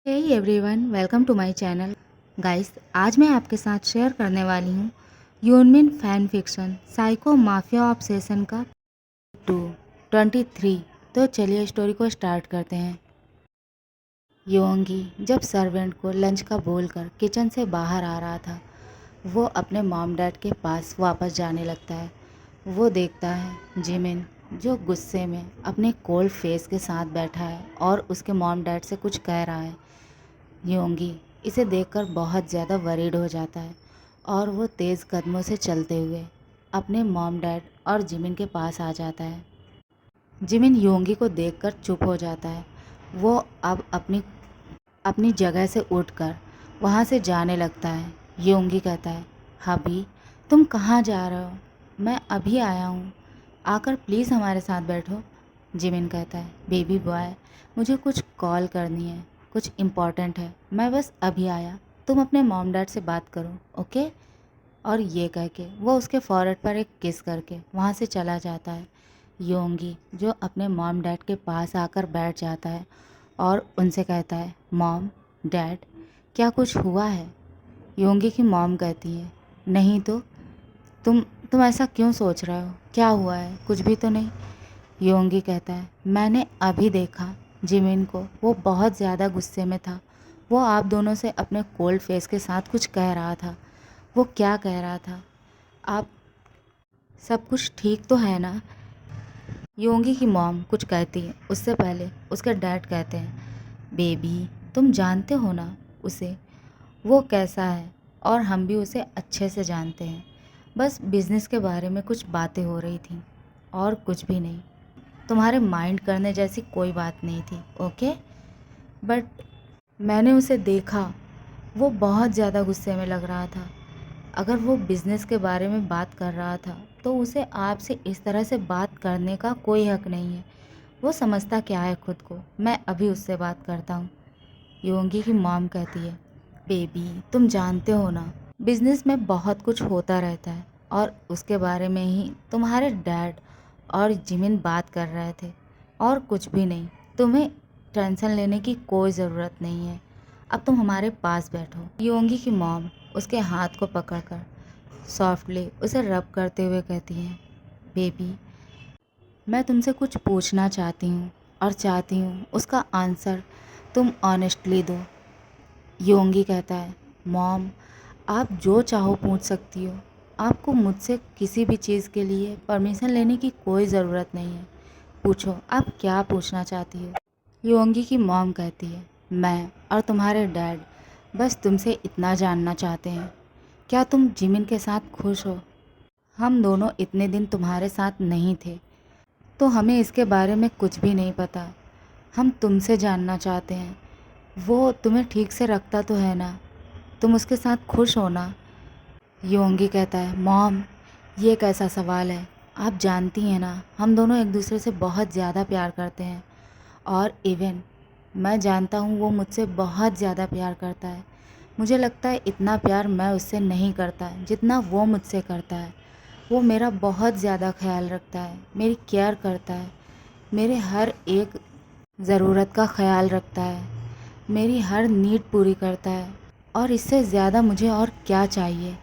Hey everyone, welcome to my channel. Guys, आज मैं आपके साथ शेयर करने वाली हूँ Yoonmin fan fiction psycho mafia obsession का 23। तो चलिए स्टोरी को स्टार्ट करते हैं। योंगी जब सर्वेंट को लंच का बोलकर किचन से बाहर आ रहा था, वो अपने मॉम डैड के पास वापस जाने लगता है। वो देखता है जिमिन जो गुस्से में अपने कोल्ड फेस के साथ बैठा है और उसके मॉम डैड से कुछ कह रहा है। योंगी इसे देखकर बहुत ज़्यादा वरीड हो जाता है और वो तेज़ कदमों से चलते हुए अपने मॉम डैड और जिमिन के पास आ जाता है। जिमिन योंगी को देखकर चुप हो जाता है। वो अब अपनी अपनी जगह से उठकर वहाँ से जाने लगता है। योंगी कहता है, हबी तुम कहाँ जा रहे हो? मैं अभी आया हूँ, आकर प्लीज़ हमारे साथ बैठो। जिमिन कहता है, बेबी बॉय मुझे कुछ कॉल करनी है, कुछ इम्पॉर्टेंट है, मैं बस अभी आया, तुम अपने मॉम डैड से बात करो, ओके? और ये कह के वो उसके फॉरहेड पर एक किस करके वहाँ से चला जाता है। योंगी जो अपने मॉम डैड के पास आकर बैठ जाता है और उनसे कहता है, मॉम डैड क्या कुछ हुआ है? योंगी की मॉम कहती है, नहीं तो तुम तुम ऐसा क्यों सोच रहे हो? क्या हुआ है? कुछ भी तो नहीं। योंगी कहता है, मैंने अभी देखा जिमिन को, वो बहुत ज़्यादा गुस्से में था। वो आप दोनों से अपने कोल्ड फेस के साथ कुछ कह रहा था। वो क्या कह रहा था? आप सब कुछ ठीक तो है ना? योंगी की मॉम कुछ कहती है, उससे पहले उसके डैड कहते हैं, बेबी तुम जानते हो ना उसे, वो कैसा है, और हम भी उसे अच्छे से जानते हैं। बस बिज़नेस के बारे में कुछ बातें हो रही थी और कुछ भी नहीं। तुम्हारे माइंड करने जैसी कोई बात नहीं थी, ओके? बट मैंने उसे देखा, वो बहुत ज़्यादा गुस्से में लग रहा था। अगर वो बिज़नेस के बारे में बात कर रहा था तो उसे आपसे इस तरह से बात करने का कोई हक नहीं है। वो समझता क्या है खुद को? मैं अभी उससे बात करता हूँ। योंगी की मॉम कहती है, बेबी तुम जानते हो ना बिज़नेस में बहुत कुछ होता रहता है और उसके बारे में ही तुम्हारे डैड और जिमिन बात कर रहे थे और कुछ भी नहीं। तुम्हें टेंशन लेने की कोई ज़रूरत नहीं है। अब तुम हमारे पास बैठो। योंगी की मॉम उसके हाथ को पकड़कर सॉफ्टली उसे रब करते हुए कहती है, बेबी मैं तुमसे कुछ पूछना चाहती हूँ और चाहती हूँ उसका आंसर तुम ऑनेस्टली दो। योंगी कहता है, मॉम आप जो चाहो पूछ सकती हो। आपको मुझसे किसी भी चीज़ के लिए परमिशन लेने की कोई ज़रूरत नहीं है। पूछो आप क्या पूछना चाहती हो। योंगी की मॉम कहती है, मैं और तुम्हारे डैड बस तुमसे इतना जानना चाहते हैं, क्या तुम जिमिन के साथ खुश हो? हम दोनों इतने दिन तुम्हारे साथ नहीं थे तो हमें इसके बारे में कुछ भी नहीं पता। हम तुमसे जानना चाहते हैं, वो तुम्हें ठीक से रखता तो है ना? तुम उसके साथ खुश हो ना? योंगी कहता है, मॉम ये कैसा सवाल है? आप जानती हैं ना हम दोनों एक दूसरे से बहुत ज़्यादा प्यार करते हैं और इवन मैं जानता हूँ वो मुझसे बहुत ज़्यादा प्यार करता है। मुझे लगता है इतना प्यार मैं उससे नहीं करता जितना वो मुझसे करता है। वो मेरा बहुत ज़्यादा ख्याल रखता है, मेरी केयर करता है, मेरे हर एक ज़रूरत का ख्याल रखता है, मेरी हर नीड पूरी करता है और इससे ज़्यादा मुझे और क्या चाहिए।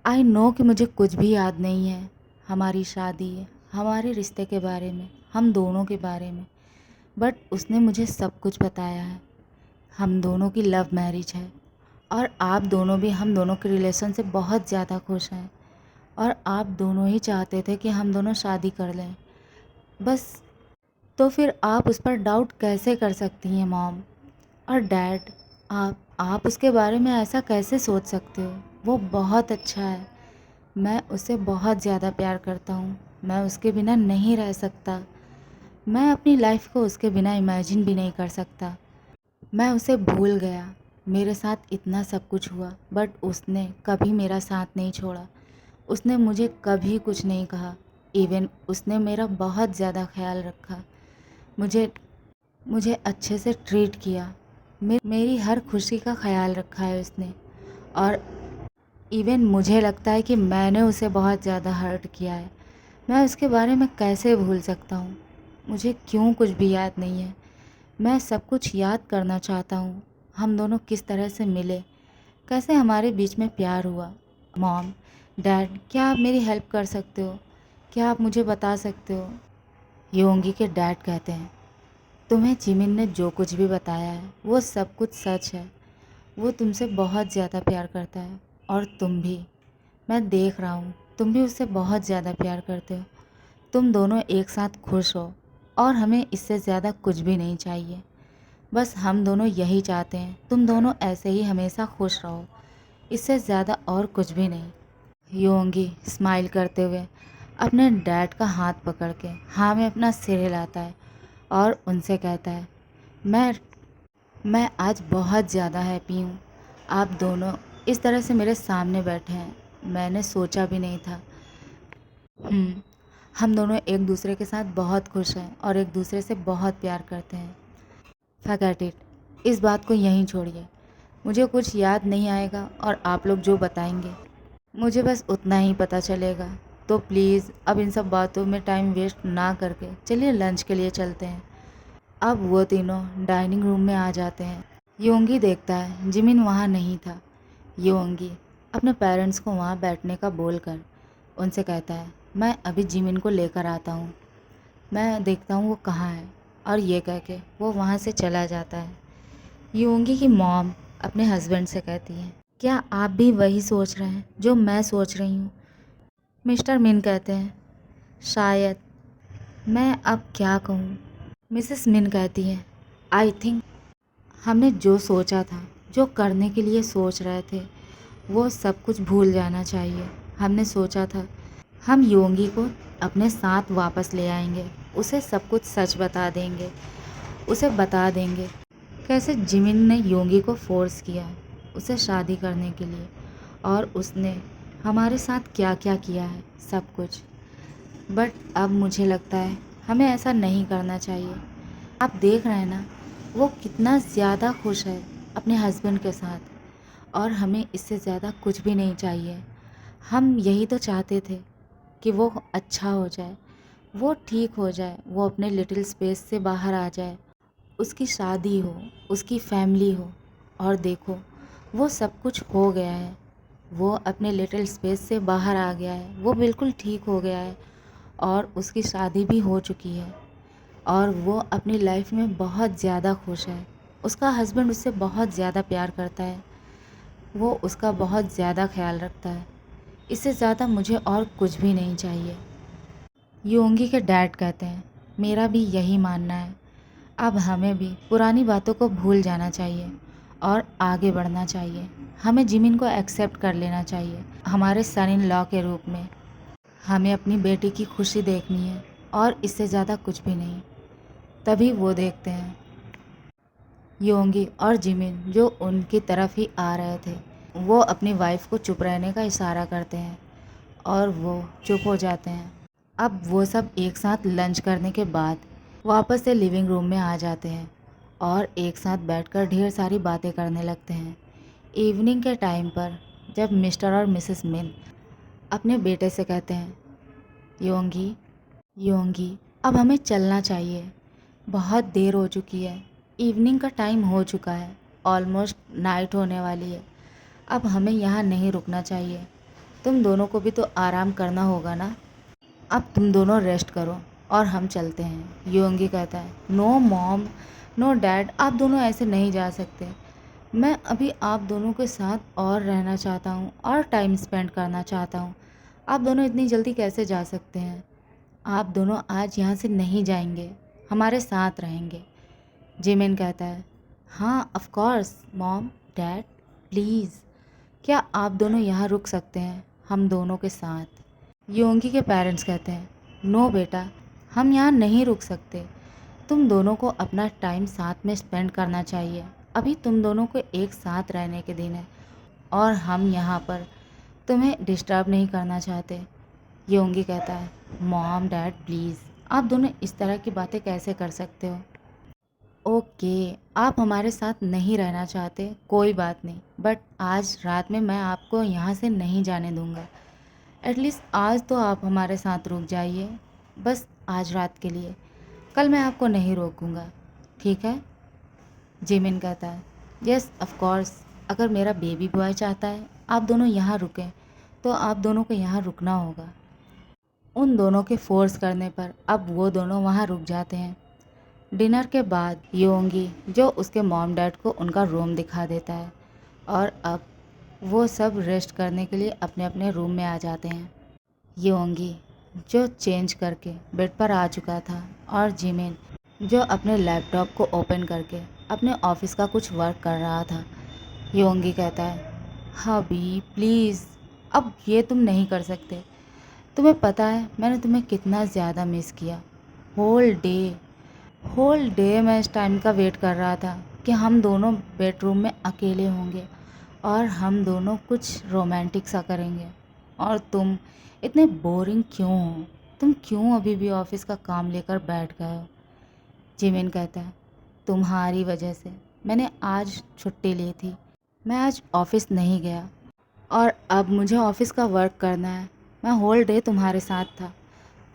आई नो कि मुझे कुछ भी याद नहीं है हमारी शादी, हमारे रिश्ते के बारे में, हम दोनों के बारे में, बट उसने मुझे सब कुछ बताया है। हम दोनों की लव मैरिज है और आप दोनों भी हम दोनों के रिलेशन से बहुत ज़्यादा खुश हैं और आप दोनों ही चाहते थे कि हम दोनों शादी कर लें। बस तो फिर आप उस पर डाउट कैसे कर सकती हैं मॉम? और डैड आप उसके बारे में ऐसा कैसे सोच सकते हो? वो बहुत अच्छा है, मैं उसे बहुत ज़्यादा प्यार करता हूँ, मैं उसके बिना नहीं रह सकता, मैं अपनी लाइफ को उसके बिना इमेजिन भी नहीं कर सकता। मैं उसे भूल गया, मेरे साथ इतना सब कुछ हुआ बट उसने कभी मेरा साथ नहीं छोड़ा। उसने मुझे कभी कुछ नहीं कहा, इवन उसने मेरा बहुत ज़्यादा ख्याल रखा, मुझे मुझे अच्छे से ट्रीट किया, मेरी हर खुशी का ख्याल रखा है उसने। और इवन मुझे लगता है कि मैंने उसे बहुत ज़्यादा हर्ट किया है। मैं उसके बारे में कैसे भूल सकता हूँ? मुझे क्यों कुछ भी याद नहीं है। मैं सब कुछ याद करना चाहता हूँ हम दोनों किस तरह से मिले, कैसे हमारे बीच में प्यार हुआ। मॉम, डैड, क्या आप मेरी हेल्प कर सकते हो? क्या आप मुझे बता सकते हो? योंगी के डैड कहते हैं, तुम्हें जिमिन ने जो कुछ भी बताया है वो सब कुछ सच है। वो तुमसे बहुत ज़्यादा प्यार करता है और तुम भी। मैं देख रहा हूँ, तुम भी उससे बहुत ज़्यादा प्यार करते हो। तुम दोनों एक साथ खुश हो और हमें इससे ज़्यादा कुछ भी नहीं चाहिए। बस हम दोनों यही चाहते हैं, तुम दोनों ऐसे ही हमेशा खुश रहो, इससे ज़्यादा और कुछ भी नहीं। योंगी स्माइल करते हुए अपने डैड का हाथ पकड़ के हाँ में अपना सिर हिलाता है और उनसे कहता है, मैं आज बहुत ज़्यादा हैप्पी हूँ। आप दोनों इस तरह से मेरे सामने बैठे हैं, मैंने सोचा भी नहीं था। हम दोनों एक दूसरे के साथ बहुत खुश हैं और एक दूसरे से बहुत प्यार करते हैं। फॉरगेट इट, इस बात को यहीं छोड़िए। मुझे कुछ याद नहीं आएगा और आप लोग जो बताएंगे मुझे बस उतना ही पता चलेगा। तो प्लीज़ अब इन सब बातों में टाइम वेस्ट ना करके चलिए लंच के लिए चलते हैं। अब वो तीनों डाइनिंग रूम में आ जाते हैं। योंगी देखता है जिमिन वहाँ नहीं था। योंगी अपने पेरेंट्स को वहाँ बैठने का बोलकर उनसे कहता है, मैं अभी जिमिन को लेकर आता हूँ, मैं देखता हूँ वो कहाँ है। और ये कह के वो वहाँ से चला जाता है। योंगी की मॉम अपने हस्बैंड से कहती है, क्या आप भी वही सोच रहे हैं जो मैं सोच रही हूँ? मिस्टर मिन कहते हैं, शायद। मैं अब क्या कहूँ? मिसेस मिन कहती है, आई थिंक हमने जो सोचा था, जो करने के लिए सोच रहे थे, वो सब कुछ भूल जाना चाहिए। हमने सोचा था हम योंगी को अपने साथ वापस ले आएंगे, उसे सब कुछ सच बता देंगे, उसे बता देंगे कैसे जिमिन ने योंगी को फोर्स किया उसे शादी करने के लिए और उसने हमारे साथ क्या क्या किया है, सब कुछ। बट अब मुझे लगता है हमें ऐसा नहीं करना चाहिए। आप देख रहे हैं ना, वो कितना ज़्यादा खुश है अपने हस्बैंड के साथ और हमें इससे ज़्यादा कुछ भी नहीं चाहिए। हम यही तो चाहते थे कि वो अच्छा हो जाए, वो ठीक हो जाए, वो अपने लिटिल स्पेस से बाहर आ जाए, उसकी शादी हो, उसकी फैमिली हो। और देखो वो सब कुछ हो गया है, वो अपने लिटिल स्पेस से बाहर आ गया है, वो बिल्कुल ठीक हो गया है और उसकी शादी भी हो चुकी है और वो अपनी लाइफ में बहुत ज़्यादा खुश है। उसका हस्बैंड उससे बहुत ज़्यादा प्यार करता है, वो उसका बहुत ज़्यादा ख्याल रखता है। इससे ज़्यादा मुझे और कुछ भी नहीं चाहिए। योंगी के डैड कहते हैं, मेरा भी यही मानना है। अब हमें भी पुरानी बातों को भूल जाना चाहिए और आगे बढ़ना चाहिए। हमें जिमिन को एक्सेप्ट कर लेना चाहिए हमारे सन इन लॉ के रूप में। हमें अपनी बेटी की खुशी देखनी है और इससे ज़्यादा कुछ भी नहीं। तभी वो देखते हैं योंगी और जिमिन जो उनकी तरफ ही आ रहे थे, वो अपनी वाइफ को चुप रहने का इशारा करते हैं और वो चुप हो जाते हैं। अब वो सब एक साथ लंच करने के बाद वापस से लिविंग रूम में आ जाते हैं और एक साथ बैठकर ढेर सारी बातें करने लगते हैं। इवनिंग के टाइम पर जब मिस्टर और मिसेस मिन अपने बेटे से कहते हैं, योंगी योंगी अब हमें चलना चाहिए, बहुत देर हो चुकी है, इवनिंग का टाइम हो चुका है, ऑलमोस्ट नाइट होने वाली है, अब हमें यहाँ नहीं रुकना चाहिए। तुम दोनों को भी तो आराम करना होगा ना, अब तुम दोनों रेस्ट करो और हम चलते हैं। योंगी कहता है, नो मॉम, नो डैड, आप दोनों ऐसे नहीं जा सकते। मैं अभी आप दोनों के साथ और रहना चाहता हूँ और टाइम स्पेंड करना चाहता हूँ। आप दोनों इतनी जल्दी कैसे जा सकते हैं? आप दोनों आज यहाँ से नहीं जाएंगे, हमारे साथ रहेंगे। जिमिन कहता है, हाँ of course mom, dad, please, क्या आप दोनों यहाँ रुक सकते हैं हम दोनों के साथ? योंगी के पेरेंट्स कहते हैं, नो बेटा, हम यहाँ नहीं रुक सकते। तुम दोनों को अपना टाइम साथ में स्पेंड करना चाहिए। अभी तुम दोनों को एक साथ रहने के दिन है और हम यहाँ पर तुम्हें डिस्टर्ब नहीं करना चाहते। योंगी कहता है, मॉम डैड प्लीज़, आप दोनों इस तरह की बातें कैसे कर सकते हो? ओके, आप हमारे साथ नहीं रहना चाहते, कोई बात नहीं, बट आज रात में मैं आपको यहाँ से नहीं जाने दूँगा। एटलीस्ट आज तो आप हमारे साथ रुक जाइए, बस आज रात के लिए। कल मैं आपको नहीं रोकूंगा, ठीक है? जिमिन कहता है, यस ऑफ कोर्स, अगर मेरा बेबी बॉय चाहता है आप दोनों यहाँ रुकें तो आप दोनों को यहाँ रुकना होगा। उन दोनों के फोर्स करने पर अब वो दोनों वहाँ रुक जाते हैं। डिनर के बाद योंगी जो उसके मॉम डैड को उनका रूम दिखा देता है और अब वो सब रेस्ट करने के लिए अपने अपने रूम में आ जाते हैं। योंगी जो चेंज करके बेड पर आ चुका था और जिमिन जो अपने लैपटॉप को ओपन करके अपने ऑफिस का कुछ वर्क कर रहा था। योंगी कहता है, हबी प्लीज़, अब ये तुम नहीं कर सकते। तुम्हें पता है मैंने तुम्हें कितना ज़्यादा मिस किया। होल डे होल डे मैं इस टाइम का वेट कर रहा था कि हम दोनों बेडरूम में अकेले होंगे और हम दोनों कुछ रोमांटिक सा करेंगे। और तुम इतने बोरिंग क्यों हो? तुम क्यों अभी भी ऑफिस का काम लेकर बैठ गए हो? जिमिन कहता है, तुम्हारी वजह से मैंने आज छुट्टी ली थी। मैं आज ऑफिस नहीं गया और अब मुझे ऑफिस का वर्क करना है। मैं होल डे तुम्हारे साथ था।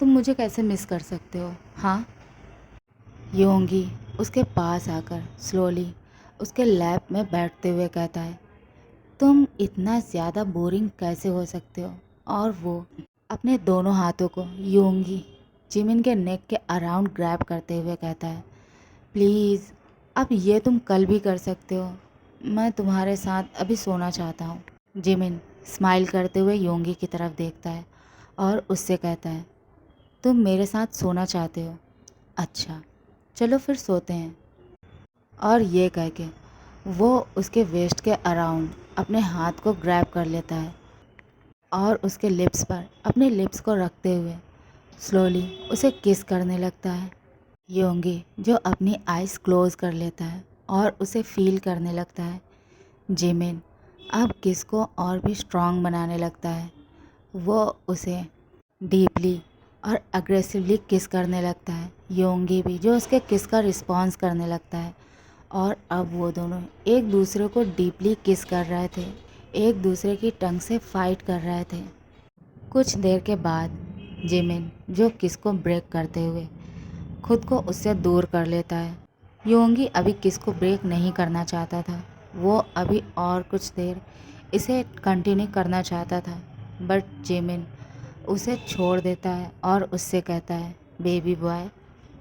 तुम मुझे कैसे मिस कर सकते हो? हाँ। योंगी उसके पास आकर स्लोली उसके लैप में बैठते हुए कहता है, तुम इतना ज़्यादा बोरिंग कैसे हो सकते हो? और वो अपने दोनों हाथों को योंगी जिमिन के नेक के अराउंड ग्रैब करते हुए कहता है, प्लीज़ अब ये तुम कल भी कर सकते हो। मैं तुम्हारे साथ अभी सोना चाहता हूँ। जिमिन स्माइल करते हुए योंगी की तरफ देखता है और उससे कहता है, तुम मेरे साथ सोना चाहते हो? अच्छा चलो फिर सोते हैं। और ये कह के वो उसके वेस्ट के अराउंड अपने हाथ को ग्रैब कर लेता है और उसके लिप्स पर अपने लिप्स को रखते हुए स्लोली उसे किस करने लगता है। योंगी जो अपनी आइज़ क्लोज कर लेता है और उसे फील करने लगता है। जिमिन अब किस को और भी स्ट्रॉन्ग बनाने लगता है। वो उसे डीपली और अग्रेसिवली किस करने लगता है। योंगी भी जो उसके किस का रिस्पॉन्स करने लगता है और अब वो दोनों एक दूसरे को डीपली किस कर रहे थे, एक दूसरे की टंग से फाइट कर रहे थे। कुछ देर के बाद जिमिन जो किस को ब्रेक करते हुए खुद को उससे दूर कर लेता है। योंगी अभी किस को ब्रेक नहीं करना चाहता था। वो अभी और कुछ देर इसे कंटिन्यू करना चाहता था, बट जिमिन उसे छोड़ देता है और उससे कहता है, बेबी बॉय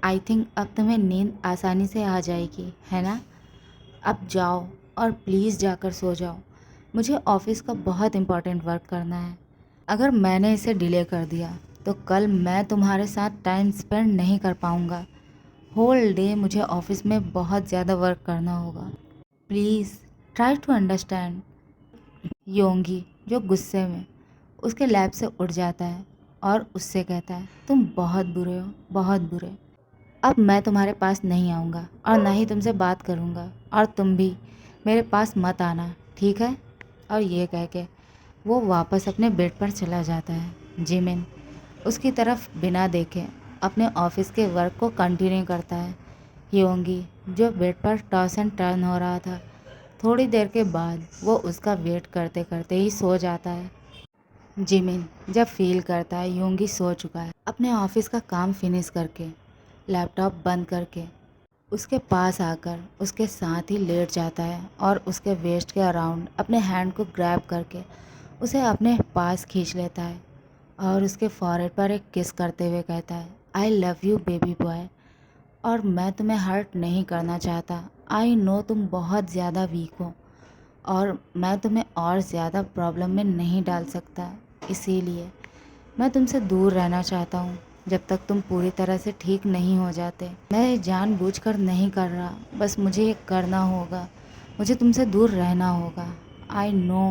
आई थिंक अब तुम्हें नींद आसानी से आ जाएगी, है ना? अब जाओ और प्लीज़ जाकर सो जाओ। मुझे ऑफिस का बहुत इम्पोर्टेंट वर्क करना है। अगर मैंने इसे डिले कर दिया तो कल मैं तुम्हारे साथ टाइम स्पेंड नहीं कर पाऊँगा। होल डे मुझे ऑफिस में बहुत ज़्यादा वर्क करना होगा। Please try to understand. Yoongi जो गुस्से में उसके लैब से उठ जाता है और उससे कहता है, तुम बहुत बुरे हो, बहुत बुरे। अब मैं तुम्हारे पास नहीं आऊँगा और ना ही तुमसे बात करूँगा और तुम भी मेरे पास मत आना, ठीक है? और ये कह के वो वापस अपने बेड पर चला जाता है। जिमिन उसकी तरफ बिना देखे अपने ऑफिस के वर्क को कंटिन्यू करता है। योंगी जो बेड पर टॉस एंड टर्न हो रहा था, थोड़ी देर के बाद वो उसका वेट करते करते ही सो जाता है। जिमिन जब फील करता है योंगी सो चुका है, अपने ऑफिस का काम फिनिश करके लैपटॉप बंद करके उसके पास आकर उसके साथ ही लेट जाता है और उसके वेस्ट के अराउंड अपने हैंड को ग्रैब करके उसे अपने पास खींच लेता है और उसके फॉरहेड पर एक किस करते हुए कहता है, I love you baby boy. और मैं तुम्हें हर्ट नहीं करना चाहता। आई नो तुम बहुत ज़्यादा वीक हो और मैं तुम्हें और ज़्यादा प्रॉब्लम में नहीं डाल सकता, इसीलिए मैं तुमसे दूर रहना चाहता हूँ जब तक तुम पूरी तरह से ठीक नहीं हो जाते। मैं ये जानबूझकर नहीं कर रहा, बस मुझे ये करना होगा। मुझे तुमसे दूर रहना होगा। आई नो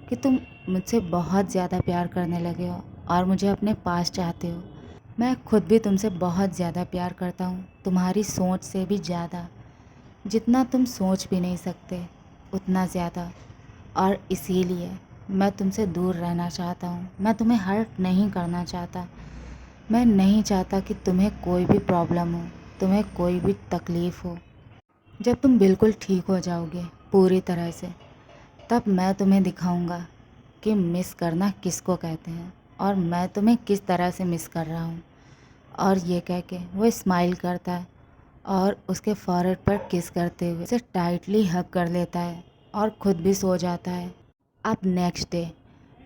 कि तुम मुझसे बहुत ज़्यादा प्यार करने लगे हो और मुझे अपने पास चाहते हो। मैं खुद भी तुमसे बहुत ज़्यादा प्यार करता हूँ, तुम्हारी सोच से भी ज़्यादा। जितना तुम सोच भी नहीं सकते उतना ज़्यादा। और इसीलिए मैं तुमसे दूर रहना चाहता हूँ। मैं तुम्हें हर्ट नहीं करना चाहता। मैं नहीं चाहता कि तुम्हें कोई भी प्रॉब्लम हो, तुम्हें कोई भी तकलीफ़ हो। जब तुम बिल्कुल ठीक हो जाओगे पूरी तरह से, तब मैं तुम्हें दिखाऊंगा कि मिस करना किसको कहते हैं और मैं तुम्हें किस तरह से मिस कर रहा हूँ। और ये कह के वो स्माइल करता है और उसके फॉरहेड पर किस करते हुए उसे टाइटली हग कर लेता है और खुद भी सो जाता है। अब नेक्स्ट डे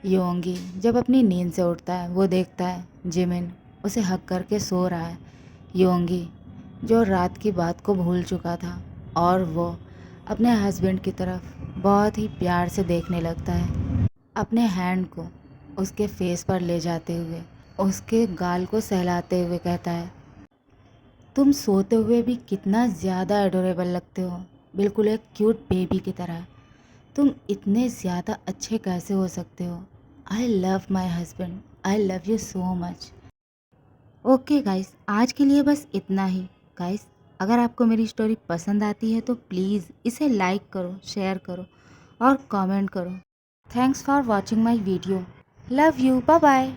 योंगी जब अपनी नींद से उठता है वो देखता है जिमिन उसे हग करके सो रहा है। योंगी जो रात की बात को भूल चुका था और वो अपने हस्बैंड की तरफ बहुत ही प्यार से देखने लगता है। अपने हैंड को उसके फेस पर ले जाते हुए उसके गाल को सहलाते हुए कहता है, तुम सोते हुए भी कितना ज़्यादा एडोरेबल लगते हो, बिल्कुल एक क्यूट बेबी की तरह। तुम इतने ज़्यादा अच्छे कैसे हो सकते हो। I love my husband, I love you so much. Okay guys, आज के लिए बस इतना ही। गाइस, अगर आपको मेरी स्टोरी पसंद आती है तो प्लीज़ इसे लाइक करो, शेयर करो और कमेंट करो। Thanks for watching my video. Love you, bye bye.